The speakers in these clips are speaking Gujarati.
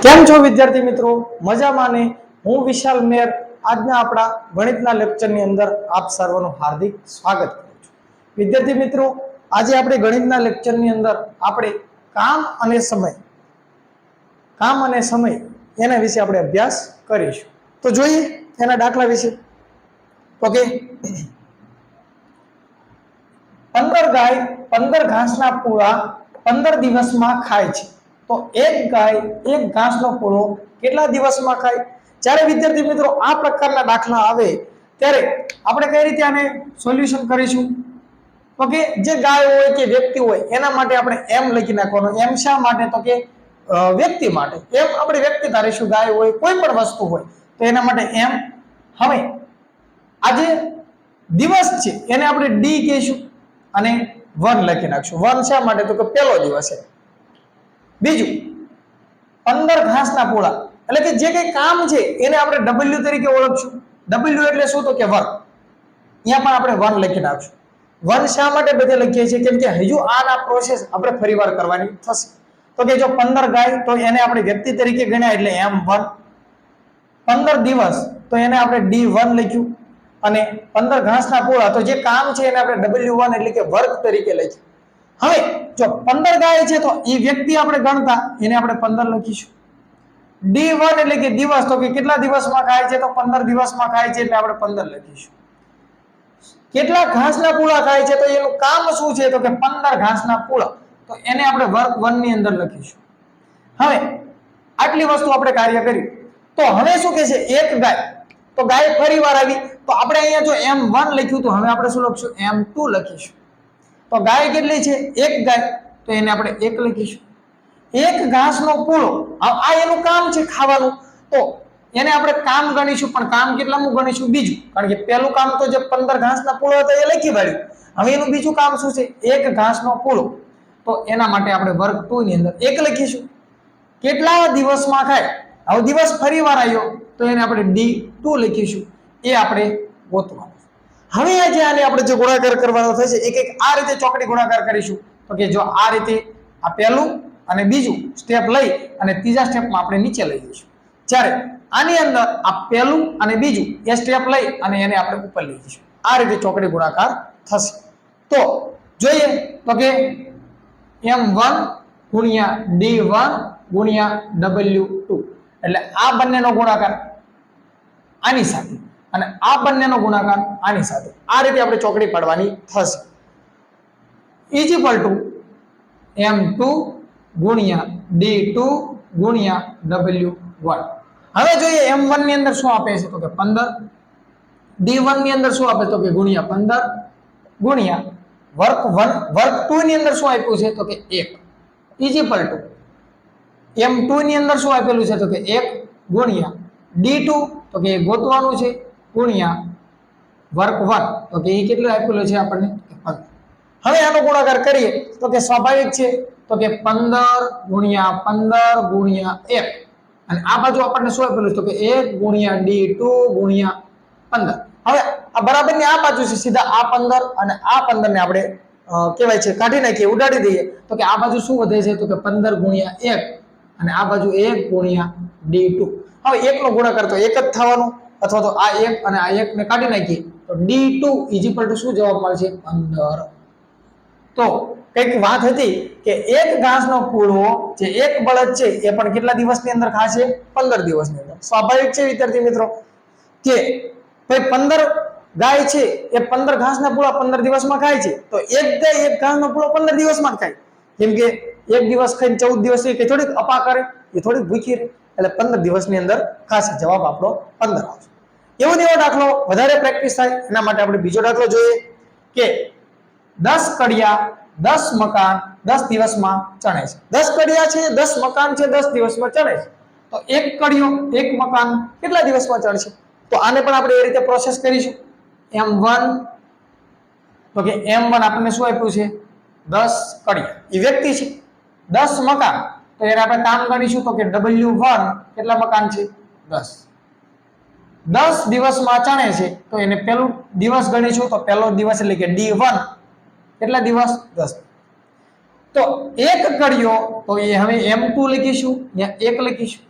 કેમ છો વિદ્યાર્થી મિત્રો? મજામાં ને? હું વિશાલ મેર આજના આપણા ગણિતના લેક્ચરની અંદર આપ સર્વનું હાર્દિક સ્વાગત કરું છું. વિદ્યાર્થી મિત્રો, આજે આપણે ગણિતના લેક્ચરની અંદર આપણે કામ અને સમય એના વિશે આપણે અભ્યાસ કરીશું. તો જોઈએ એના દાખલા વિશે. ઓકે, 15 ગાય 15 ઘાસના પૂળા 15 દિવસમાં ખાય છે. તો એક ગાય એક ઘાસનો પૂળો કેટલા દિવસમાં ખાય? જ્યારે વિદ્યાર્થી મિત્રો આ પ્રકારના દાખલા આવે ત્યારે આપણે કઈ રીતે આને સોલ્યુશન કરીશું? ઓકે, જે ગાય હોય કે વ્યક્તિ હોય એના માટે આપણે એમ લખી નાખવાનું. એમ શા માટે? તો કે વ્યક્તિ માટે. એમ આપણે વ્યક્તિ ધારીશું. ગાય હોય, કોઈ પણ વસ્તુ હોય તો એના માટે એમ. હવે આજે દિવસ છે એને આપણે ડી કહીશું અને 1 લખી નાખશું. 1 શા માટે? તો કે પહેલો દિવસ છે. બીજું 15 ઘાસના પૂળા એટલે કે જે કઈ કામ છે એને આપણે W તરીકે ઓળખશું. W એટલે શું? તો કે વર્ક. અહીંયા પણ આપણે 1 લખી નાખશું. 1 શા માટે બધે લખીએ છીએ? કેમ કે હજુ આના પ્રોસેસ આપણે ફરીવાર કરવાની થશે. તો કે જો 15 ગાય તો એને આપણે વ્યક્તિ તરીકે ગણ્યા એટલે M1. 15 દિવસ તો એને આપણે D1 લખ્યું અને 15 ઘાસના પૂળા તો જે કામ છે એને આપણે W1 એટલે કે વર્ક તરીકે લખ્યું. હવે જો 15 ગાય છે તો એ વ્યક્તિ આપણે ગણતા એને આપણે 15 લખીશું. D1 એટલે કે દિવસ તો કે કેટલા દિવસમાં ખાય છે? તો 15 દિવસમાં ખાય છે એટલે આપણે 15 લખીશું. કેટલા ઘાસના પૂળા ખાય છે? તો એનું કામ શું છે? તો કે 15 ઘાસના પૂળા તો એને આપણે વર્ક 1 ની અંદર લખીશું. હવે આટલી વસ્તુ આપણે કાર્ય કર્યું. તો હવે શું કહે છે? એક ગાય તો ગાય ફરીવાર આવી તો આપણે અહીંયા જો M1 લખ્યું તો હવે આપણે શું લખશું? M2 લખીશું. તો ગાય કેટલી છે? એક ગાય તો એને આપણે 1 લખીશું. એક ઘાસનો પૂળો આ એનું કામ છે ખાવાનું તો એને આપણે કામ ગણીશું. પણ કામ કેટલામું ગણીશું? બીજું. કારણ કે પહેલું કામ તો જે 15 ઘાસના પૂળો હતો એ લખી વાળ્યું. હવે એનું બીજું કામ શું છે? એક ઘાસનો પૂળો તો એના માટે આપણે વર્ગ 2 ની અંદર 1 લખીશું. કેટલા દિવસમાં ખાય? હવે દિવસ ફરીવાર આવ્યો તો એને આપણે D2 લખીશું. એ આપણે ગોતવાનું. હવે આજે આને આપણે જે ગુણાકાર કરવાનો થશે એક આ રીતે ચોકડી ગુણાકાર કરીશું. તો કે જો આ રીતે આ પહેલું અને બીજું સ્ટેપ લઈ અને ત્રીજા સ્ટેપમાં આપણે નીચે લઈ જઈશું. જ્યારે આની અંદર આ પહેલું અને બીજું એ સ્ટેપ લઈ અને એને આપણે ઉપર લઈ જઈશું. આ રીતે ચોકડી ગુણાકાર થશે. તો જોઈએ તો કે M1 ગુણ્યા D1 ગુણ્યા W2 એટલે આ બંનેનો ગુણાકાર આની સાથે અને આ બંનેનો ગુણાકાર આની સાથે આ રીતે આપણે ચોકડી પાડવાની થશે. ઇઝ ઇક્વલ ટુ M2 ગુણ્યા D2 ગુણ્યા W1. હવે જોઈએ M1 ની અંદર શું આપે છે? તો કે 15. D1 ની અંદર શું આપે? તો કે ગુણ્યા 15 ગુણ્યા વર્ક 1 વર્ક 2 ની અંદર શું આપ્યું છે? તો કે 1 ઇઝ ઇક્વલ ટુ M2 ની અંદર શું આપેલું છે? તો કે 1 ગુણ્યા D2 તો કે ગોતવાનું છે ગુણ્યા વર્ક 1 તો કે એ કેટલું આપેલું છે આપણને? 15. હવે આનો ગુણાકાર કરીએ તો કે સ્વાભાવિક છે તો કે 15 ગુણ્યા 15 ગુણ્યા 1 અને આ બાજુ આપણને શું આપેલું છે? તો કે 1 ગુણ્યા D2 ગુણ્યા 15. હવે આ બરાબર ની આ બાજુ છે સીધા આ 15 અને આ 15 ને આપણે કહેવાય છે કાઢી નાખીએ, ઉડાડી દઈએ તો કે આ બાજુ શું વધે છે? તો કે 15 ગુણ્યા 1 અને આ બાજુ 1 ગુણ્યા D2. હવે 1 નો ગુણાકાર તો 1 જ થવાનો અથવા તો આ 1 અને આ 1 ને કાઢી નાખીએ તો D2 ઇઝ ઇક્વલ ટુ શું જવાબ મળશે? 15. તો કઈક વાત હતી કે એક ઘાસનો પૂળો જે એક બળદ છે એ પણ કેટલા દિવસની અંદર ખાશે? 15 દિવસની અંદર. સ્વાભાવિક છે વિદ્યાર્થી મિત્રો કે ભાઈ 15 ગાય છે એ 15 ઘાસના પૂળા 15 દિવસમાં ખાય છે તો એક ગાય એક ઘાસનો પૂળો 15 દિવસમાં ખાય. કેમ કે એક દિવસ ખાઈને 14 દિવસ કે થોડીક અપા કરે, એ થોડીક ભૂખી રહે એટલે 15 દિવસની અંદર ખાશે. જવાબ આપણો 15 આવશે. એવો ને એવો દાખલો વધારે પ્રેક્ટિસ થાય એના માટે આપણે બીજો દાખલો જોઈએ કે 10 કડિયા 10 મકાન 10 દિવસમાં ચણે છે. 10 કડિયા છે, 10 મકાન છે, 10 દિવસમાં ચણે છે. તો એક કડિયો એક મકાન કેટલા દિવસમાં ચણશે? તો આને પણ આપણે એ રીતે પ્રોસેસ કરીશું. M1 તો કે M1 આપણને શું આપ્યું છે? 10 કડિયા. એ વ્યક્તિ છે. 10 મકાન તો એને આપણે કામ ગણીશું તો કે W1 કેટલા મકાન છે? 10. 10 દિવસમાં ચણે છે તો એને પહેલું દિવસ ગણીશું તો પહેલો દિવસ એટલે કે D1 કેટલા દિવસ? 10. તો એક કડિયો તો એ હવે M2 લખીશું, ત્યાં 1 લખીશું.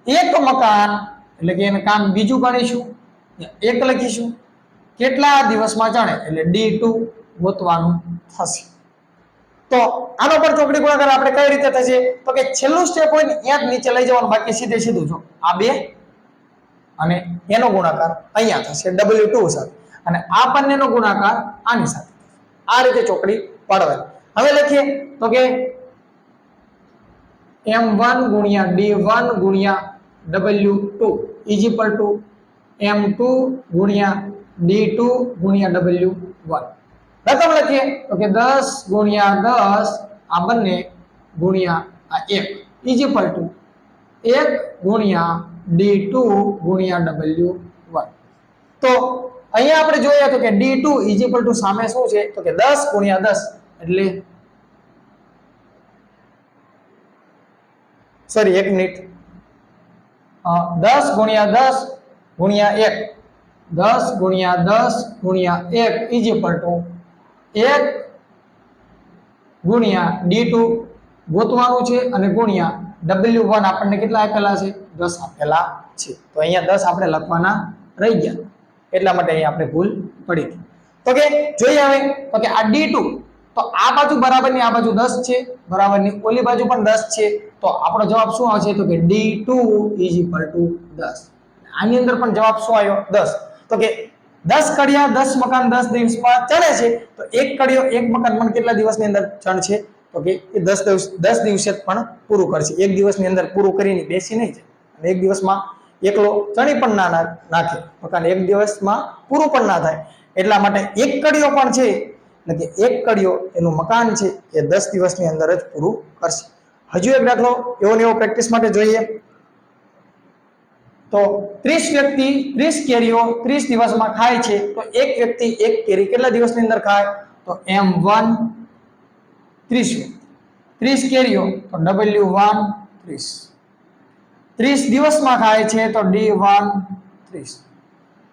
એક મકાન એટલે કે એને કામ બીજું ગણીશું, એક લખીશું, કેટલા દિવસમાં ચણે એટલે D2 ગોતવાનું થશે. તો આનો પર ચોકડી ગુણાકાર આપણે કઈ રીતે થશે તો કે છેલ્લું સ્ટેપ હોય ને ત્યાં જ નીચે લઈ જવાનું, બાકી સીધે સીધું જો આ બે અને એનો ગુણાકાર અહીંયા થશે W2 સાથે, અને આ બંનેનો ગુણાકાર આની સાથે. આ રીતે ચોકડી પાડવાની. હવે લખીએ તો કે M1 ગુણ્યા D1 ગુણ્યા W2 is equal to M2 ગુણ્યા D2 ગુણ્યા W1. રકમ લખીએ તો કે 10 ગુણ્યા 10 આ બંને ગુણ્યા આ 1 ઇઝ ઇક્વલ ટુ 1 ગુણ્યા D2 ગુણ્યા W1. તો અહીંયા આપણે જોઈએ તો કે D2 ઇઝ ઇક્વલ ટુ સામે શું છે તો કે 10 ગુણ્યા 10 એટલે સોરી 1 મિનિટ 10 ગુણ્યા 10 ગુણ્યા 1 10 ગુણ્યા 10 ગુણ્યા 1 ઇઝ ઇક્વલ ટુ 1 ગુણ્યા D2 ગોતવાનું છે અને ગુણ્યા W1 આપણને કેટલા આપેલા છે 10 આપેલા છે. તો અહીંયા 10 આપણે લખવાના રહી ગયા, એટલા માટે અહીંયા આપણે ભૂલ પડી. તો કે જોઈએ હવે તો કે આ D2 તો આ બાજુ બરાબરની આ બાજુ 10 છે, બરાબરની ઓલી બાજુ પણ 10 છે, તો આપણો જવાબ શું આવશે તો કે D2 ઇઝ ઇક્વલ ટુ 10. આની અંદર પણ જવાબ શું આવ્યો 10. તો કે 10 કડિયા 10 મકાન 10 દિવસમાં ચણે છે, તો એક કડિયો એક મકાન પણ કેટલા દિવસની અંદર ચણ છે તો કે એ 10 દિવસે પણ પૂરું કરશે. એક દિવસની અંદર પૂરું કરીને બેસી નહીં જાય, અને એક દિવસમાં એકલો ચણી પણ ના નાખે મકાન, એક દિવસમાં પૂરું પણ ના થાય. એટલા માટે એક કડિયો પણ છે એટલે કે એક કડિયો એનું મકાન છે એ 10 દિવસની અંદર જ પૂરું કરશે. હજુ એક દાખલો એવો ને એવો પ્રેક્ટિસ માટે જોઈએ તો 30 વ્યક્તિ 30 કેરીઓ 30 દિવસમાં ખાય છે, તો એક વ્યક્તિ એક કેરી કેટલા દિવસની અંદર ખાય તો M1 30 30 કેરીઓ તો W1 30 30 દિવસમાં ખાય છે તો D1 30.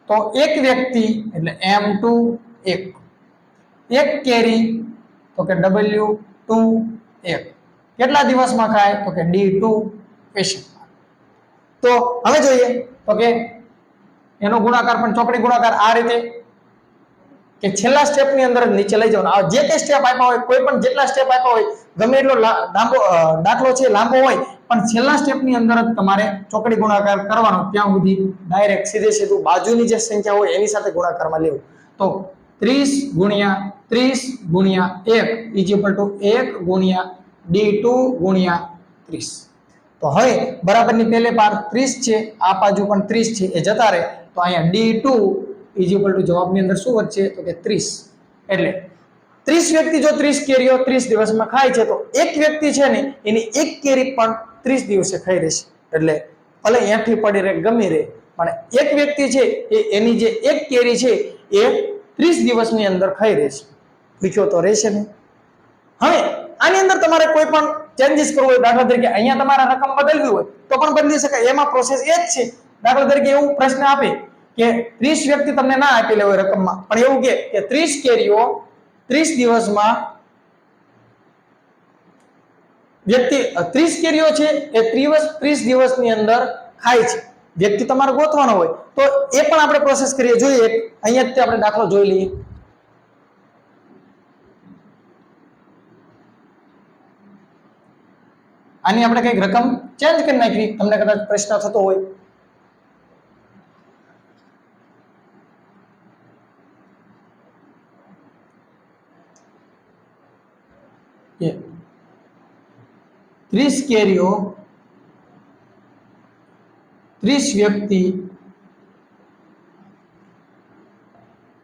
તો એક વ્યક્તિ એટલે M2 એક કેરી તો કે W2 1 કેટલા દિવસમાં ખાય તો કે D2 ક્વેશ્ચન. તો હવે જોઈએ તો કે એનો ગુણાકાર પણ ચોકડી ગુણાકાર આ રીતે કે છેલ્લા સ્ટેપની અંદર નીચે લઈ જવાનો. આ જે તે સ્ટેપ આપ્યા હોય, કોઈ પણ જેટલા સ્ટેપ આપ્યા હોય, ગમે એટલો દાખલો છે લાંબો હોય, પણ છેલ્લા સ્ટેપની અંદર જ તમારે ચોકડી ગુણાકાર કરવાનો, ત્યાં સુધી ડાયરેક્ટ સીધે સીધું બાજુની જે સંખ્યા હોય એની સાથે ગુણાકારમાં લેવું. તો 30 ગુણ્યા 30 ગુણ્યા 1 ઇઝ ઇક્વલ ટુ 1 ગુણ્યા D2 ગુણ્યા 30. તો હવે બરાબરની પહેલે પાર 30 છે, આ બાજુ પણ 30 છે, એ જતા રહે. તો અહીંયા D2 ઇઝ ઇક્વલ ટુ જવાબની અંદર શું વધશે તો કે 30. એટલે 30 વ્યક્તિ જો 30 કેરીઓ 30 દિવસમાં ખાય છે, તો એક વ્યક્તિ છે ને એની એક કેરી પણ 30 દિવસે ખાઈ રહેશે. એટલે ભલે એથી પડી રહે ગમે રહે, પણ એક વ્યક્તિ છે એ એની જે એક કેરી છે એ 30 દિવસની અંદર ખાઈ રહેશે. પૂછ્યો તો રહેશે ને. હવે આની અંદર તમારે કોઈ પણ ચેન્જીસ કરવો હોય, દાખલા તરીકે અહીંયા તમારે રકમ બદલવી હોય તો પણ બદલી શકાય, એમાં પ્રોસેસ એ જ છે. દાખલા તરીકે એવું પ્રશ્ન આપે કે 30 વ્યક્તિ તમને ના આપેલી હોય રકમમાં, પણ એવું કે 30 કેરીઓ 30 દિવસમાં વ્યક્તિ 30 કેરીઓ છે એ 30 દિવસની અંદર ખાય છે, વ્યક્તિ તમારે ગોતવાનો હોય તો એ પણ આપણે પ્રોસેસ કરીએ. જોઈએ અહીંયા જ આપણે દાખલો જોઈ લઈએ. આની આપણે કઈક રકમ ચેન્જ કરી નાખી, તમને કદાચ પ્રશ્ન થતો હોય. એ 30 કેરીઓ 30 વ્યક્તિ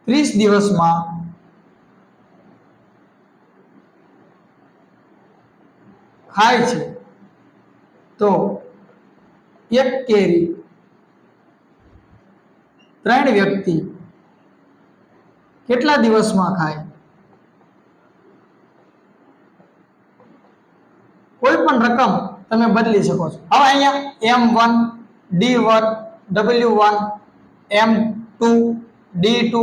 30 દિવસમાં ખાય છે, તો એક કેરી 3 વ્યક્તિ કેટલા દિવસમાં ખાય. કોઈ પણ રકમ તમે બદલી શકો છો. હવે અહીંયા M1 D1 W1 M2 D2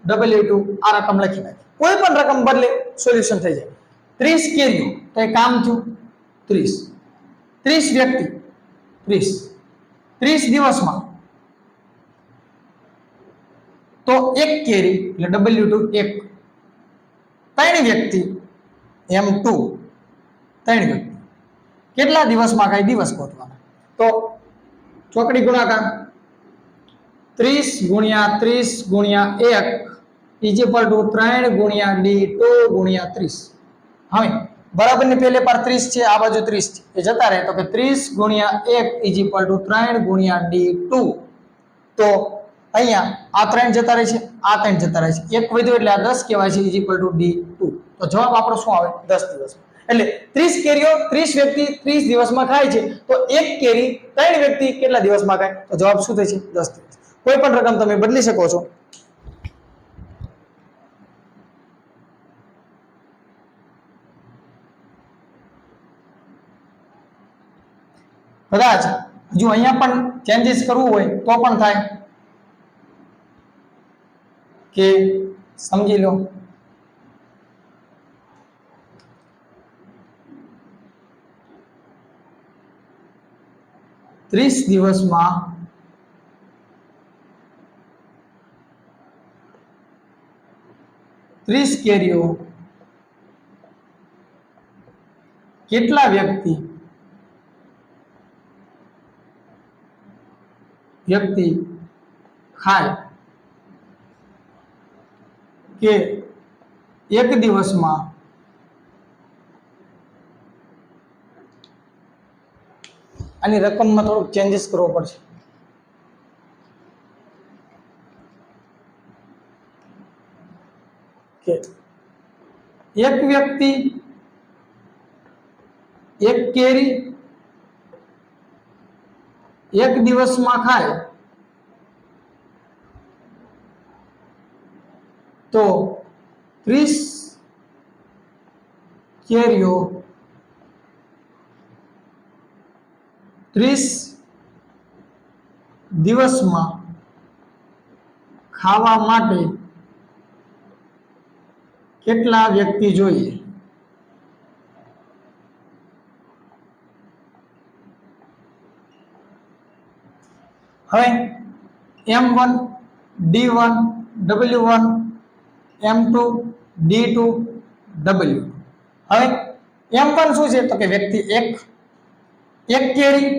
W2 આ રકમ લખી નાખી. કોઈ પણ રકમ બદલે સોલ્યુશન થઈ જાય. 30 કેરીઓ તો એ કામ થયું 30 વ્યક્તિ 30 30 દિવસમાં તો એક કેરી એટલે W2 1, 3 વ્યક્તિ M2 3 વ્યક્તિ કેટલા દિવસમાં ખાય? દિવસ ગોતવાના. તો ચોકડી ગુણાકાર 30 ગુણ્યા 30 ગુણ્યા 1 ઇઝ ઇક્વલ ટુ 3 ગુણ્યા D2 ગુણ્યા 30. હવે બરાબર ની પહેલે પર 30 છે, આ બાજુ 30 છે, એ જતા રહે તો કે 30 ગુણ્યા 1 ઇઝ ઇક્વલ ટુ 3 ગુણ્યા D2. તો અહીંયા આ 3 જતા રહે છે, આ 3 જતા રહે છે, એક વધ્યો એટલે આ 10 કહેવાય છે, ઇઝ ઇક્વલ ટુ D2. તો જવાબ આપણો શું આવે? 10 દિવસ. એટલે 30 કેરીઓ 30 વ્યક્તિ 30 દિવસમાં ખાય છે, તો એક કેરી 3 વ્યક્તિ કેટલા દિવસમાં ખાય? તો જવાબ શું થશે? 10 દિવસ. કોઈ પણ રકમ તમે બદલી શકો છો. કદાચ જો અહીંયા પણ ચેન્જીસ કરવું હોય તો પણ થાય, કે સમજી લો ત્રીસ દિવસમાં 30 કેરીઓ કેટલા વ્યક્તિ ખાય કે એક દિવસમાં આની રકમમાં થોડુંક ચેન્જીસ કરવો પડશે. કે એક વ્યક્તિ એક કેરી એક દિવસમાં ખાય તો 30 કેરીઓ 30 દિવસમાં ખાવા માટે કેટલા વ્યક્તિ જોઈએ? હવે M1 D1 W1 M2 D2 W. હવે M1 શું છે? તો કે વ્યક્તિ એક કેરી,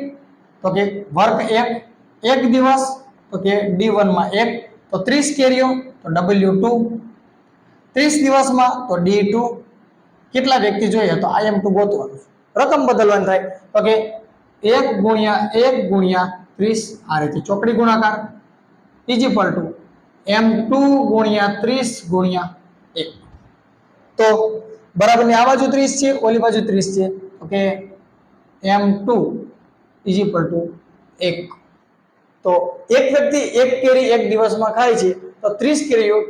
તો કે વર્ગ એક દિવસ, તો કે D1 માં 1, તો 30 કેરીઓ તો W2, 30 દિવસમાં તો D2 કેટલા વ્યક્તિ જોઈએ? તો M2 ગોતવાનું. રકમ બદલવાની થાય તો કે 1 ગુણ્યા 1 ગુણ્યા 30 આ રીતે ચોકડી ગુણાકાર ઇઝ ઇક્વલ ટુ M2 ગુણ્યા 30 ગુણ્યા 1. તો બરાબર ની આ બાજુ 30 છે, ઓલી બાજુ 30 છે, તો કે M2 ઇઝ ઇક્વલ ટુ 1. તો એક વ્યક્તિ એક કેરી એક દિવસમાં ખાય છે, તો 30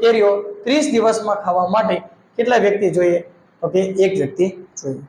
કેરીઓ 30 દિવસમાં ખાવા માટે કેટલા વ્યક્તિ જોઈએ? તો કે એક વ્યક્તિ જોઈએ.